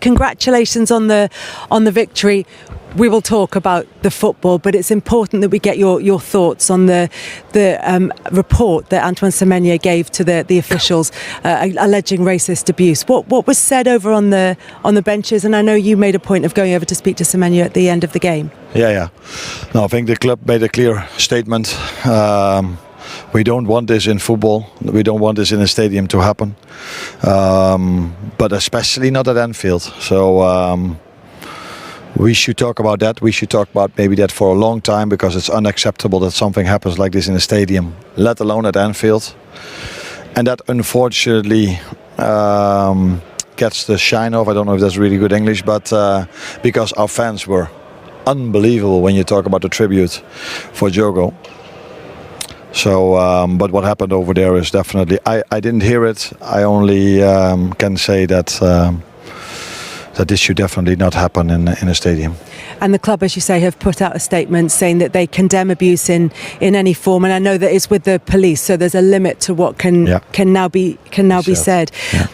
congratulations on the victory. We will talk about the football, but it's important that we get your thoughts on the report that Antoine Semenyo gave to the officials alleging racist abuse. What was said over on the benches? And I know you made a point of going over to speak to Semenyo at the end of the game. Yeah. No, I think the club made a clear statement. We don't want this in football. We don't want this in a stadium to happen. But especially not at Anfield. So we should talk about that. We should talk about maybe that for a long time, because it's unacceptable that something happens like this in a stadium, let alone at Anfield. And that unfortunately gets the shine off. I don't know if that's really good English, but because our fans were unbelievable when you talk about the tribute for Diogo. So, but what happened over there is definitely, I didn't hear it. I only can say that that this should definitely not happen in a stadium. And the club, as you say, have put out a statement saying that they condemn abuse in any form. And I know that it's with the police, so there's a limit to what can now be said. Yeah.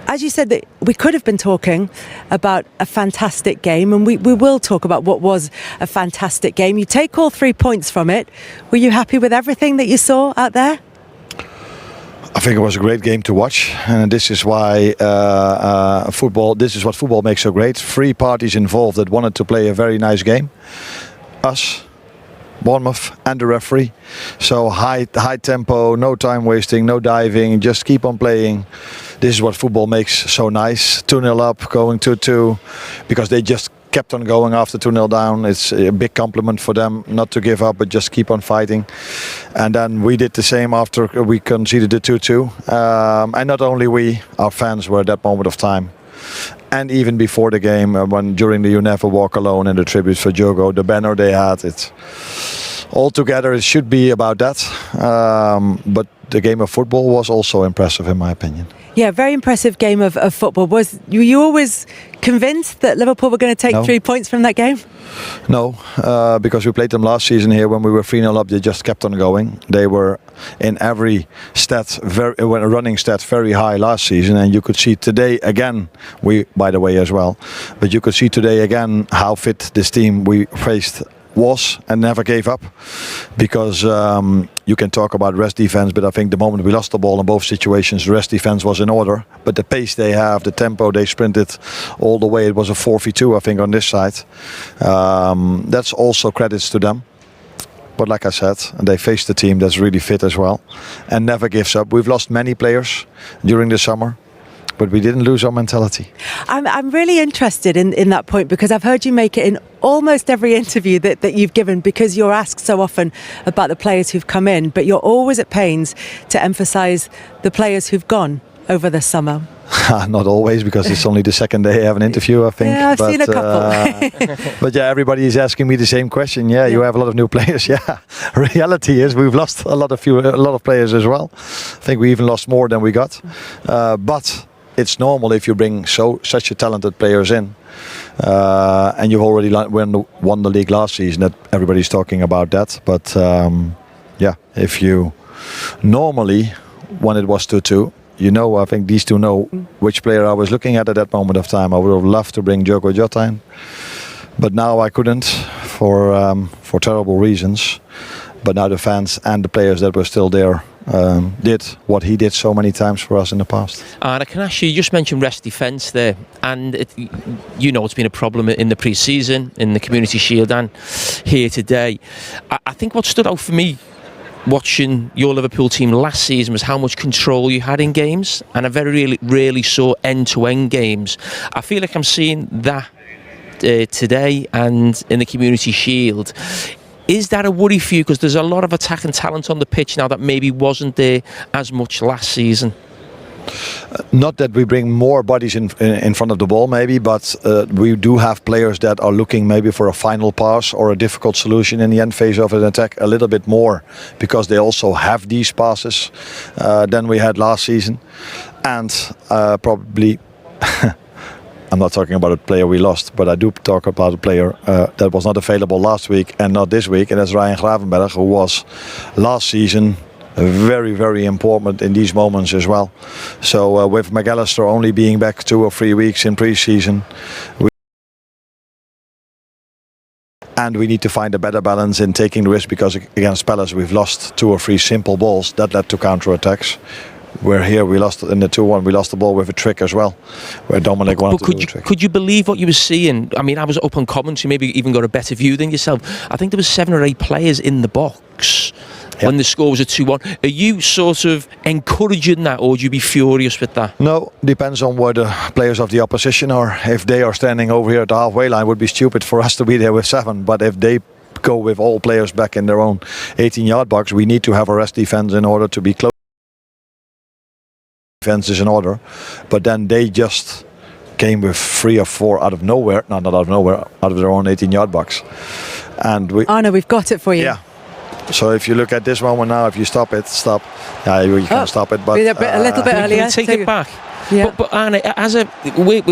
As you said, that we could have been talking about a fantastic game, and we will talk about what was a fantastic game. You take all 3 points from it. Were you happy with everything that you saw out there? I think it was a great game to watch, and this is why this is what football makes so great. 3 parties involved that wanted to play a very nice game. Us, Bournemouth, and the referee. So high tempo, no time wasting, no diving, just keep on playing. This is what football makes so nice. 2-0 up, going 2-2, because they just kept on going after 2-0 down. It's a big compliment for them not to give up, but just keep on fighting. And then we did the same after we conceded the 2-2. And not only we, our fans were at that moment of time. And even before the game, when during the "You Never Walk Alone" and the tribute for Diogo, the banner they had, it all together, it should be about that. But the game of football was also impressive, in my opinion. Yeah, very impressive game of football. Were you always convinced that Liverpool were going to take 3 points from that game? No, because we played them last season here when we were 3-0 up. They just kept on going. They were in every stat, a running stat, very high last season, and you could see today again. We, by the way, as well, but you could see today again how fit this team we faced was and never gave up, because you can talk about rest defense, but I think the moment we lost the ball in both situations, the rest defense was in order. But the pace they have, the tempo they sprinted all the way, it was a 4v2 I think on this side. That's also credits to them. But like I said, they faced a team that's really fit as well and never gives up. We've lost many players during the summer, but we didn't lose our mentality. I'm really interested in that point, because I've heard you make it in almost every interview that you've given, because you're asked so often about the players who've come in, but you're always at pains to emphasise the players who've gone over the summer. Not always, because it's only the second day I have an interview, I think. Yeah, I've seen a couple. But yeah, everybody is asking me the same question. Yeah, you have a lot of new players. Yeah, reality is we've lost a lot of players as well. I think we even lost more than we got. But it's normal if you bring such a talented players in, and you've already won the league last season. That everybody's talking about that. But yeah, if you normally, when it was 2-2, I think these two know which player I was looking at that moment of time. I would have loved to bring Diogo Jota in, but now I couldn't for terrible reasons. But now the fans and the players that were still there did what he did so many times for us in the past. And I can ask you just mentioned rest defence there, and it's been a problem in the pre-season, in the Community Shield, and here today. I think what stood out for me watching your Liverpool team last season was how much control you had in games, and I very rarely saw end-to-end games. I feel like I'm seeing that today and in the Community Shield. Is that a worry for you? Because there's a lot of attacking talent on the pitch now that maybe wasn't there as much last season. Not that we bring more bodies in front of the ball maybe, but we do have players that are looking maybe for a final pass or a difficult solution in the end phase of an attack a little bit more, because they also have these passes than we had last season. And probably I'm not talking about a player we lost, but I do talk about a player that was not available last week and not this week, and that's Ryan Gravenberch, who was last season very, very important in these moments as well. So with McAllister only being back 2 or 3 weeks in pre-season, and we need to find a better balance in taking the risk, because against Palace we've lost 2 or 3 simple balls that led to counter-attacks. Where here we lost in the 2-1, we lost the ball with a trick as well, where Dominic wanted to do a trick. Could you believe what you were seeing? I mean, I was up on commentary, maybe even got a better view than yourself. I think there was 7 or 8 players in the box when the score was a 2-1. Are you sort of encouraging that, or would you be furious with that? No, depends on where the players of the opposition are. If they are standing over here at the halfway line, it would be stupid for us to be there with 7. But if they go with all players back in their own 18-yard box, we need to have a rest defense in order to be close. Defense is in order, but then they just came with 3 or 4 out of nowhere, not out of nowhere, out of their own 18-yard box. And Arne, we've got it for you. Yeah. So if you look at this moment now, if you stop it, yeah, you can stop it, but a little bit earlier. Can we take it back? Yeah. But Arne,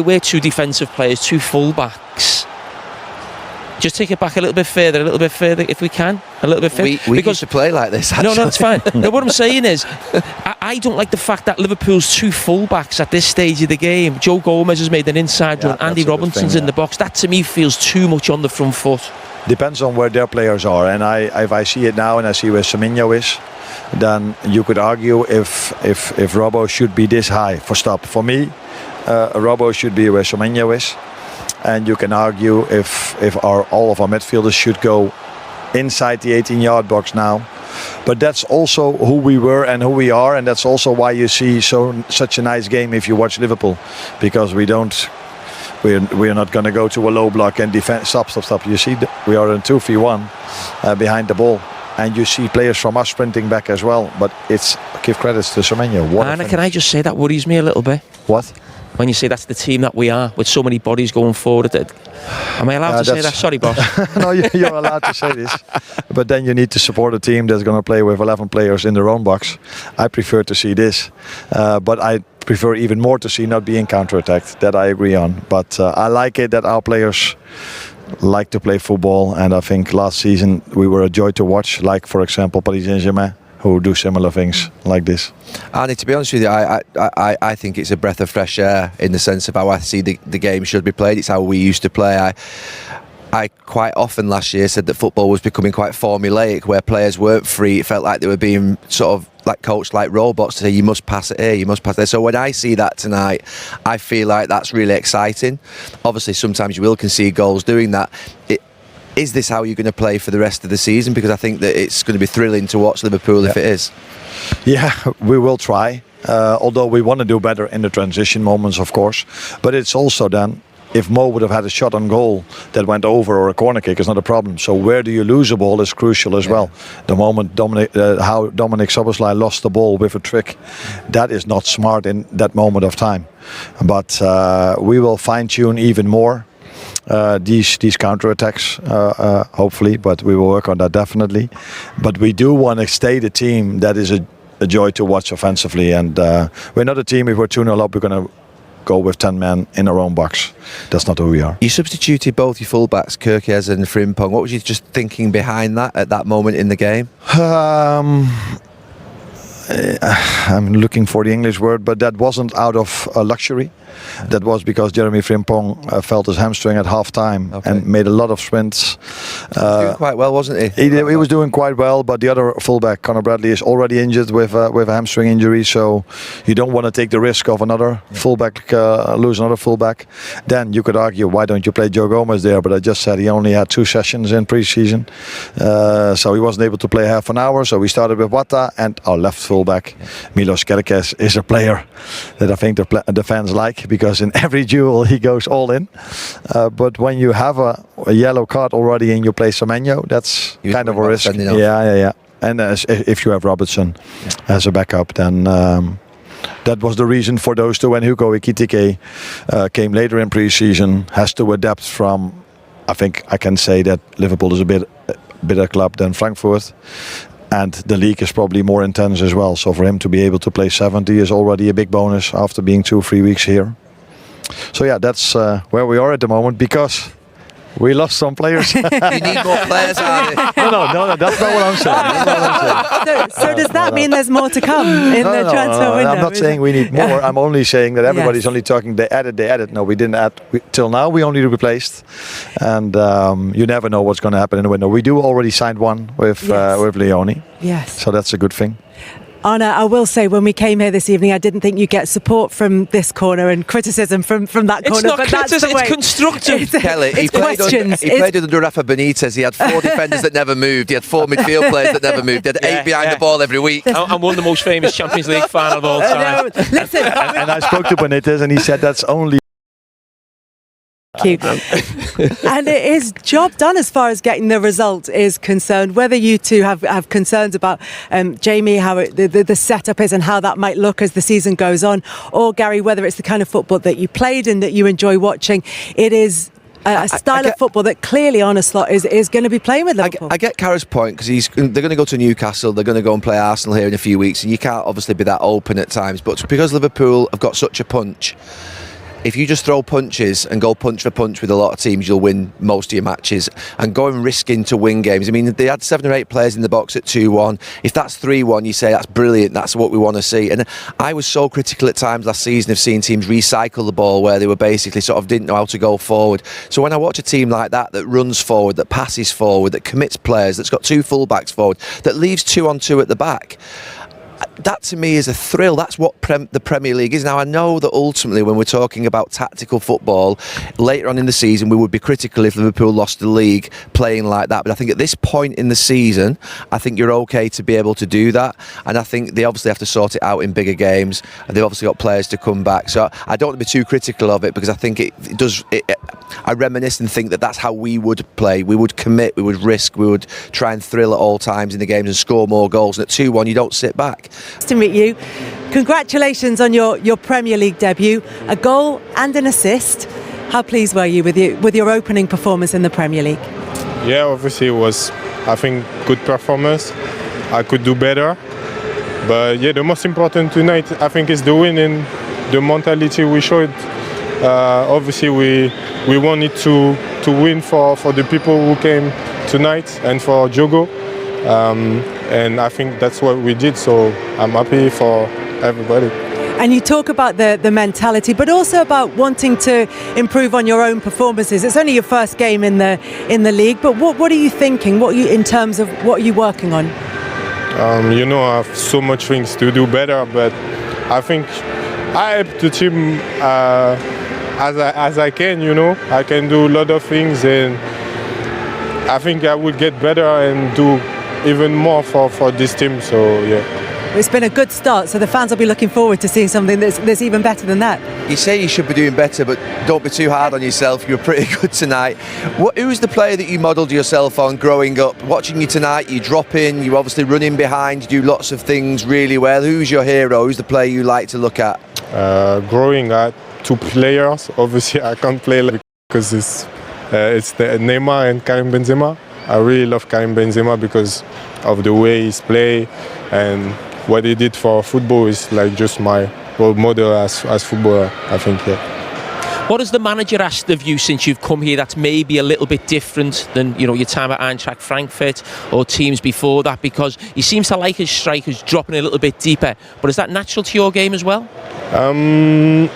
we're 2 defensive players, 2 full-backs. Just take it back a little bit further if we can. A little bit further. We used to play like this, actually. No, it's fine. No, what I'm saying is, I don't like the fact that Liverpool's 2 full-backs at this stage of the game. Joe Gomez has made an inside run. Andy Robinson's in the box. That to me feels too much on the front foot. Depends on where their players are. And if I see it now and I see where Semenyo is, then you could argue if Robbo should be this high for stop. For me, Robbo should be where Semenyo is. And you can argue if all of our midfielders should go inside the 18-yard box now. But that's also who we were and who we are, and that's also why you see such a nice game if you watch Liverpool, because we're not going to go to a low block and defend. Stop. You see, we are in 2v1 behind the ball, and you see players from us sprinting back as well. But give credits to Semenyo. Anna, can I just say that worries me a little bit? What? When you say that's the team that we are, with so many bodies going forward. Am I allowed to say that? Sorry, boss. No, you're allowed to say this. But then you need to support a team that's going to play with 11 players in their own box. I prefer to see this. But I prefer even more to see not being counter-attacked. That I agree on. But I like it that our players like to play football. And I think last season we were a joy to watch. Like, for example, Paris Saint-Germain, who do similar things like this. Arne, to be honest with you, I think it's a breath of fresh air in the sense of how I see the game should be played. It's how we used to play. I quite often last year said that football was becoming quite formulaic, where players weren't free. It felt like they were being sort of like coached like robots to say, you must pass it here, you must pass it there. So when I see that tonight, I feel like that's really exciting. Obviously, sometimes you will concede goals doing that. Is this how you're going to play for the rest of the season? Because I think that it's going to be thrilling to watch Liverpool if it is. Yeah, we will try. Although we want to do better in the transition moments, of course. But it's also then, if Mo would have had a shot on goal that went over, or a corner kick, is not a problem. So where do you lose a ball is crucial as well. The moment how Dominic Szoboszlai lost the ball with a trick, that is not smart in that moment of time. But we will fine-tune even more these counter-attacks, hopefully, but we will work on that definitely. But we do want to stay the team that is a joy to watch offensively, and we're not a team, if we're 2-0 up, we're going to go with 10 men in our own box. That's not who we are. You substituted both your fullbacks, Kerkez and Frimpong. What was you just thinking behind that at that moment in the game? I'm looking for the English word, but that wasn't out of luxury. That was because Jeremy Frimpong felt his hamstring at half-time and made a lot of sprints. He was doing quite well, wasn't he? He was doing quite well, but the other fullback, Conor Bradley, is already injured with a hamstring injury, so you don't want to take the risk of another fullback, lose another fullback. Then you could argue, why don't you play Joe Gomez there? But I just said he only had 2 sessions in pre-season, so he wasn't able to play half an hour, so we started with Wata, and our left fullback, Milos Kerkez, is a player that I think the fans like, because in every duel he goes all in. But when you have a yellow card already and you play Semenyo, that's kind of a risk. Yeah. And if you have Robertson as a backup, then that was the reason for those two. And Hugo Ekitike came later in pre-season, has to adapt from, I think I can say that Liverpool is a bigger club than Frankfurt. And the league is probably more intense as well. So for him to be able to play 70 is already a big bonus after being 2-3 weeks here. So yeah, that's where we are at the moment, because We lost some players. You need more players, Arne. No, that's not what I'm saying. So does that mean there's more to come in the transfer window? I'm not saying we need more. I'm only saying that everybody's only talking they added. No, we didn't add. Till now, we only replaced. And you never know what's going to happen in the window. We do already signed one with Leone. Yes. So that's a good thing. Arne, I will say, when we came here this evening, I didn't think you'd get support from this corner and criticism from that corner. It's not criticism, it's constructive. Kelly, he played under Rafa Benitez. He had 4 defenders that never moved. He had 4 midfield players that never moved. He had 8 behind the ball every week. And won the most famous Champions League final of all time. Listen, And I spoke to Benitez and he said that's only... Thank you. And it is job done as far as getting the result is concerned. Whether you two have concerns about Jamie, how the setup is and how that might look as the season goes on, or Gary, whether it's the kind of football that you played and that you enjoy watching, it is a style of football that clearly Arne Slot is going to be playing with Liverpool. I get Kara's point, because they're going to go to Newcastle, they're going to go and play Arsenal here in a few weeks, and you can't obviously be that open at times, but because Liverpool have got such a punch, if you just throw punches and go punch for punch with a lot of teams, you'll win most of your matches. And go and risking to win games. I mean, they had 7 or 8 players in the box at 2-1. If that's 3-1, you say that's brilliant. That's what we want to see. And I was so critical at times last season of seeing teams recycle the ball where they were basically sort of didn't know how to go forward. So when I watch a team like that runs forward, that passes forward, that commits players, that's got 2 full-backs forward, that leaves 2-on-2 at the back, that to me is a thrill. That's what the Premier League is. Now, I know that ultimately when we're talking about tactical football later on in the season, we would be critical if Liverpool lost the league playing like that, but I think at this point in the season, I think you're okay to be able to do that, and I think they obviously have to sort it out in bigger games, and they've obviously got players to come back, so I don't want to be too critical of it, because I think I reminisce and think that that's how we would play. We would commit, we would risk, we would try and thrill at all times in the games and score more goals, and at 2-1 you don't sit back. Nice to meet you. Congratulations on your Premier League debut, a goal and an assist. How pleased were you with your opening performance in the Premier League? Yeah, obviously it was, I think, good performance. I could do better, but yeah, the most important tonight, I think, is the win and the mentality we showed. Obviously, we wanted to win for the people who came tonight and for Jogo. And I think that's what we did, so I'm happy for everybody. And you talk about the mentality, but also about wanting to improve on your own performances. It's only your first game in the league, but what are you thinking? In terms of what are you working on? I have so much things to do better, but I think I help the team as I can. I can do a lot of things, and I think I will get better and do even more for this team, so yeah. It's been a good start, so the fans will be looking forward to seeing something that's even better than that. You say you should be doing better, but don't be too hard on yourself. You were pretty good tonight. Who's the player that you modelled yourself on growing up? Watching you tonight, you drop in, you obviously run in behind, you do lots of things really well. Who's your hero? Who's the player you like to look at? Growing up, 2 players. Obviously, I can't play because it's the Neymar and Karim Benzema. I really love Karim Benzema because of the way he's play, and what he did for football is like just my role model as footballer, I think, yeah. What has the manager asked of you since you've come here that's maybe a little bit different than your time at Eintracht Frankfurt or teams before that? Because he seems to like his strikers dropping a little bit deeper, but is that natural to your game as well?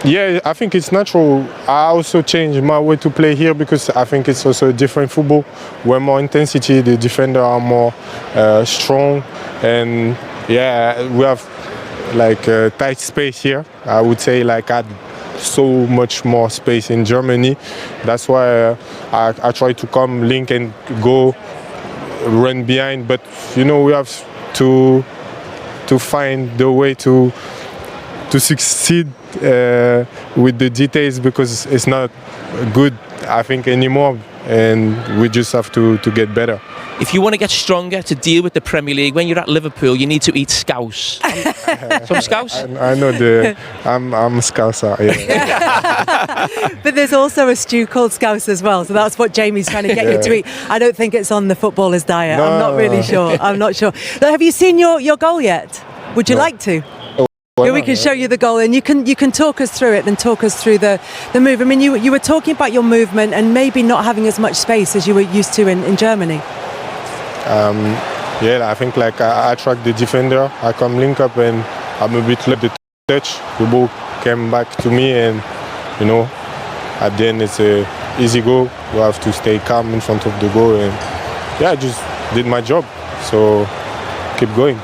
Yeah, I think it's natural. I also changed my way to play here because I think it's also a different football where more intensity, the defender are more strong, and yeah, we have like a tight space here. I would say like I had so much more space in Germany. That's why I try to come, link and go, run behind. But we have to find the way to succeed with the details, because it's not good, I think, anymore, and we just have to get better. If you want to get stronger to deal with the Premier League, when you're at Liverpool, you need to eat scouse. Some scouse? I know I'm a scouser, yeah. But there's also a stew called scouse as well, so that's what Jamie's trying to get you to eat. I don't think it's on the footballer's diet. I'm not really sure. I'm not sure. Have you seen your goal yet? Would you like to? Yeah, we can show you the goal, and you can talk us through it and talk us through the move. I mean, you were talking about your movement and maybe not having as much space as you were used to in Germany. Yeah, I think like I attract the defender, I come link up and I'm a bit left the touch. The ball came back to me, and you know, at the end it's a easy goal. You have to stay calm in front of the goal, and yeah, I just did my job. So keep going.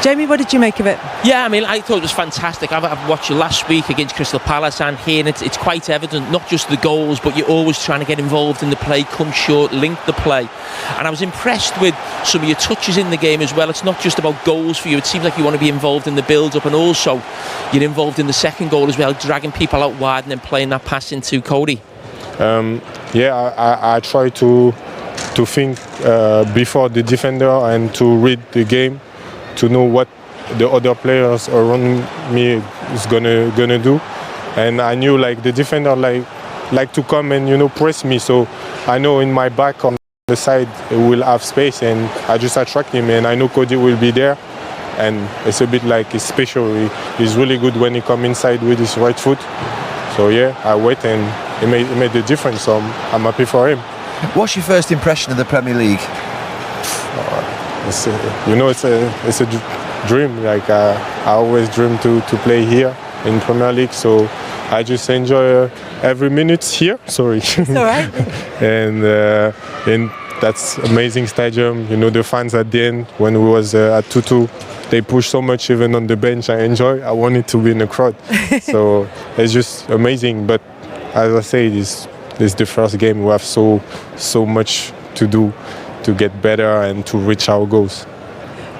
Jamie, what did you make of it? Yeah, I mean, I thought it was fantastic. I've watched you last week against Crystal Palace, and here it's quite evident, not just the goals, but you're always trying to get involved in the play, come short, link the play. And I was impressed with some of your touches in the game as well. It's not just about goals for you. It seems like you want to be involved in the build-up, and also you're involved in the second goal as well, dragging people out wide and then playing that pass into Cody. I try to think before the defender and to read the game, to know what the other players around me is gonna do, and I knew like the defender like to come and press me, so I know in my back on the side it will have space, and I just attract him, and I know Cody will be there, and it's a bit like he's special. He's really good when he come inside with his right foot. So yeah, I wait, and it made the difference. So I'm happy for him. What's your first impression of the Premier League? It's a dream. Like I always dream to play here in Premier League. So I just enjoy every minute here. Sorry. It's all right. and that's amazing stadium. The fans at the end when we was at 2-2, they push so much even on the bench. I enjoy. I wanted to be in the crowd. So it's just amazing. But as I say, this is the first game. We have so much to do to get better and to reach our goals.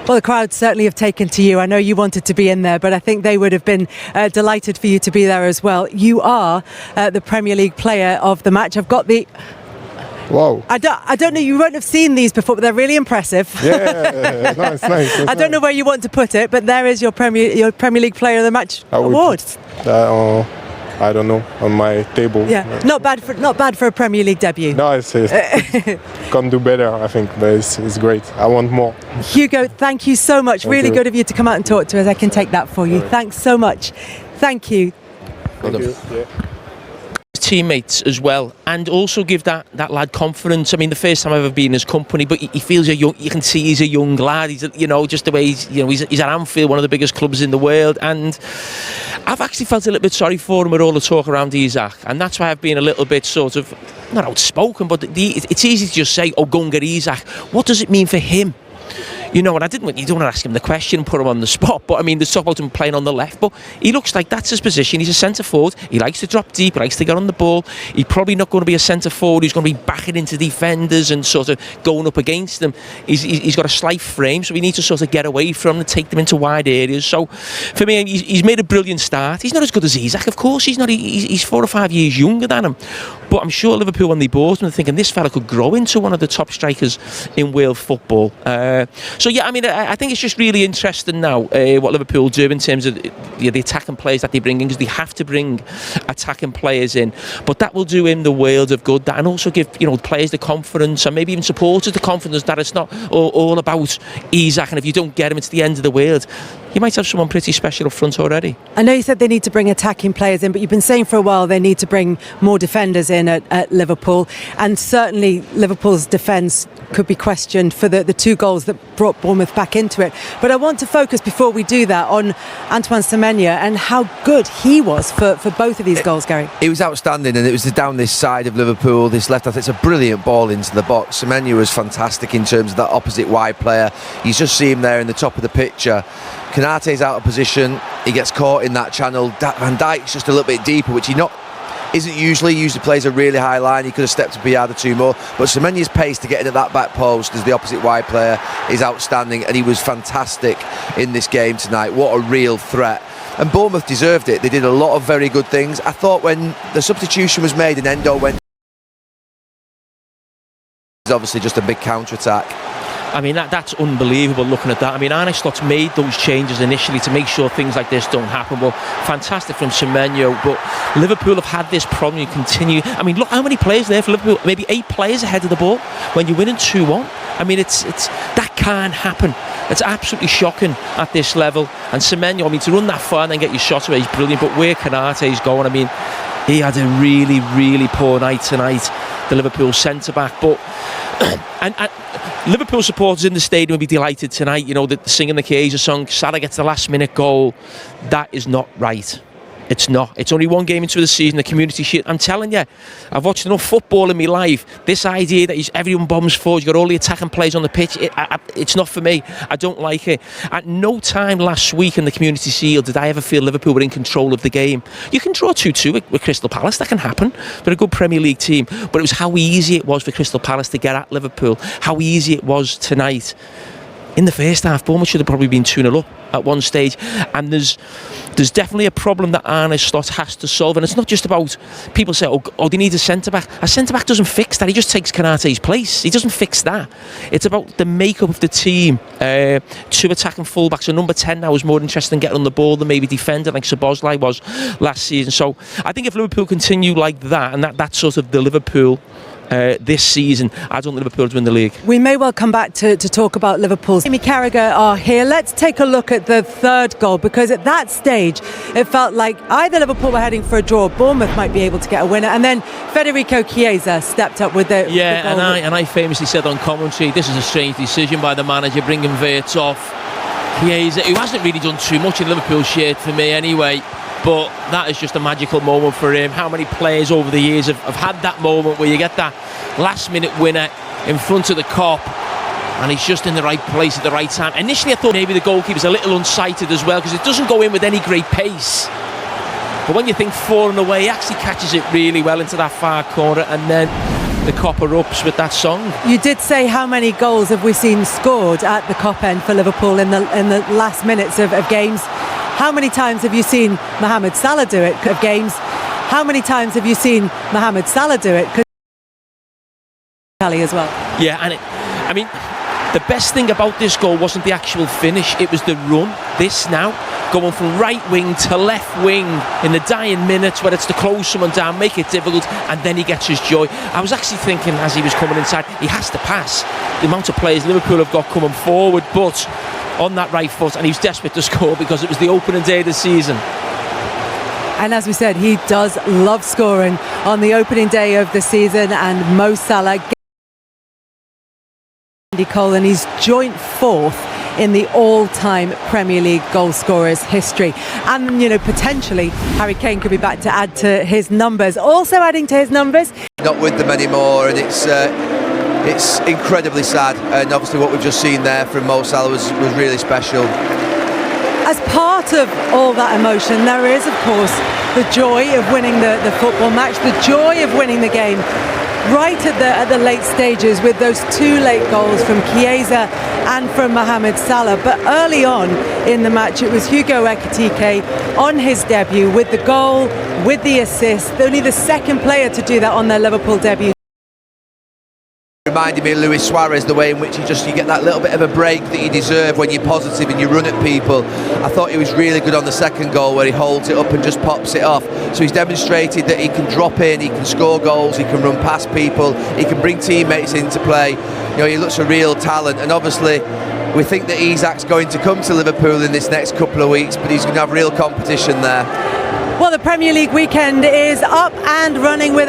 Well, the crowd certainly have taken to you. I know you wanted to be in there, but I think they would have been delighted for you to be there as well. You are the Premier League player of the match. I've got the... Wow. I don't know, you won't have seen these before, but they're really impressive. Yeah, no, it's nice. I don't know where you want to put it, but there is your Premier League player of the match award. I don't know, on my table. Yeah, not bad for a Premier League debut. No, it's can do better, I think, but it's great. I want more. Hugo, thank you so much. Really good of you to come out and talk to us. I can take that for you. Thanks so much. Thank you. Thank you. Yeah. Teammates as well, and also give that lad confidence. I mean, the first time I've ever been in his company, but he feels you can see he's a young lad. He's just the way he's at Anfield, one of the biggest clubs in the world, and I've actually felt a little bit sorry for him with all the talk around Isak, and that's why I've been a little bit sort of not outspoken, but it's easy to just say, oh, go and get Isak. What does it mean for him? And you don't want to ask him the question and put him on the spot, but I mean, there's talk about him playing on the left, but he looks like that's his position. He's a centre forward. He likes to drop deep, he likes to get on the ball. He's probably not going to be a centre forward who's going to be backing into defenders and sort of going up against them. He's got a slight frame, so we need to sort of get away from him and take them into wide areas. So for me, he's made a brilliant start. He's not as good as Isak, of course. He's not. He's 4 or 5 years younger than him, but I'm sure Liverpool, when they bought him, they're thinking this fella could grow into one of the top strikers in world football. So yeah, I mean, I think it's just really interesting now what Liverpool do in terms of the attacking players that they bring in, because they have to bring attacking players in, but that will do him the world of good, and also give players the confidence, and maybe even supporters the confidence that it's not all about Isak, and if you don't get him, it's the end of the world. You might have someone pretty special up front already. I know you said they need to bring attacking players in, but you've been saying for a while they need to bring more defenders in at Liverpool, and certainly Liverpool's defence could be questioned for the 2 goals that brought Bournemouth back into it. But I want to focus, before we do that, on Antoine Semenyo and how good he was for both of these goals, Gary. He was outstanding, and it was down this side of Liverpool, this left. I think it's a brilliant ball into the box. Semenyo was fantastic in terms of that opposite wide player. You just see him there in the top of the picture. Konate's out of position. He gets caught in that channel. Van Dijk's just a little bit deeper, which isn't usually plays a really high line. He could have stepped up a yard or 2 more, but Semenyo's pace to get into that back post as the opposite wide player is outstanding, and he was fantastic in this game tonight. What a real threat. And Bournemouth deserved it. They did a lot of very good things. I thought when the substitution was made and Endo went, it was obviously just a big counter-attack. I mean, that's unbelievable looking at that. I mean, Arne Slot's made those changes initially to make sure things like this don't happen. Well, fantastic from Semenyo, but Liverpool have had this problem. You continue. I mean, look how many players there for Liverpool. Maybe 8 players ahead of the ball when you're winning 2-1. I mean, it's that can't happen. It's absolutely shocking at this level. And Semenyo, I mean, to run that far and then get your shot away is brilliant. But where Konate's going, I mean, he had a really, really poor night tonight, the Liverpool centre-back. But and Liverpool supporters in the stadium will be delighted tonight. You know, that singing the Chiesa song, Salah gets the last-minute goal. That is not right. It's not. It's only one game into the season, the Community Shield. I'm telling you, I've watched enough football in my life. This idea that everyone bombs forward, you've got all the attacking players on the pitch, it's not for me. I don't like it. At no time last week in the Community Shield did I ever feel Liverpool were in control of the game. You can draw 2-2 with Crystal Palace, that can happen. They're a good Premier League team. But it was how easy it was for Crystal Palace to get at Liverpool, how easy it was tonight. In the first half, Bournemouth should have probably been 2-0 up at one stage, and there's definitely a problem that Arne Slot has to solve. And it's not just about people say, oh, they need a centre-back. A centre-back doesn't fix that. He just takes Konate's place. He doesn't fix that. It's about the makeup of the team. Two attacking fullbacks. A number 10 now is more interested in getting on the ball than maybe defending like Szoboszlai was last season. So I think if Liverpool continue like that, and that's sort of the Liverpool this season, I don't think Liverpool win the league. We may well come back to talk about Liverpool's. Jamie Carragher are here. Let's take a look at the third goal, because at that stage it felt like either Liverpool were heading for a draw, Bournemouth might be able to get a winner, and then Federico Chiesa stepped up with the goal. And I famously said on commentary, this is a strange decision by the manager, bringing Wirtz off. Chiesa, who hasn't really done too much in Liverpool shirt for me anyway, but that is just a magical moment for him. How many players over the years have had that moment where you get that last minute winner in front of the Kop and he's just in the right place at the right time. Initially I thought maybe the goalkeeper's a little unsighted as well, because it doesn't go in with any great pace. But when you think 4 and away, he actually catches it really well into that far corner, and then the Kop erupts with that song. You did say how many goals have we seen scored at the Kop end for Liverpool in the last minutes of games. How many times have you seen Mohamed Salah do it of games? How many times have you seen Mohamed Salah do it? As well. Yeah, and I mean, the best thing about this goal wasn't the actual finish, it was the run. This now, going from right wing to left wing in the dying minutes, where it's to close someone down, make it difficult, and then he gets his joy. I was actually thinking as he was coming inside, he has to pass. The amount of players Liverpool have got coming forward, but on that right foot, and he was desperate to score because it was the opening day of the season. And as we said, he does love scoring on the opening day of the season, and Mo Salah, Andy Cole, and he's joint 4th in the all-time Premier League goal scorers history. And, you know, potentially Harry Kane could be back to add to his numbers. Also adding to his numbers, not with them anymore, and it's incredibly sad, and obviously what we've just seen there from Mo Salah was really special. As part of all that emotion, there is, of course, the joy of winning the football match, the joy of winning the game, right at the late stages with those 2 late goals from Chiesa and from Mohamed Salah. But early on in the match, it was Hugo Ekitike on his debut with the goal, with the assist, only the second player to do that on their Liverpool debut. Reminded me of Luis Suarez, the way in which you get that little bit of a break that you deserve when you're positive and you run at people. I thought he was really good on the second goal, where he holds it up and just pops it off. So he's demonstrated that he can drop in, he can score goals, he can run past people, he can bring teammates into play. You know, he looks a real talent, and obviously we think that Isak's going to come to Liverpool in this next couple of weeks, but he's going to have real competition there. Well, the Premier League weekend is up and running with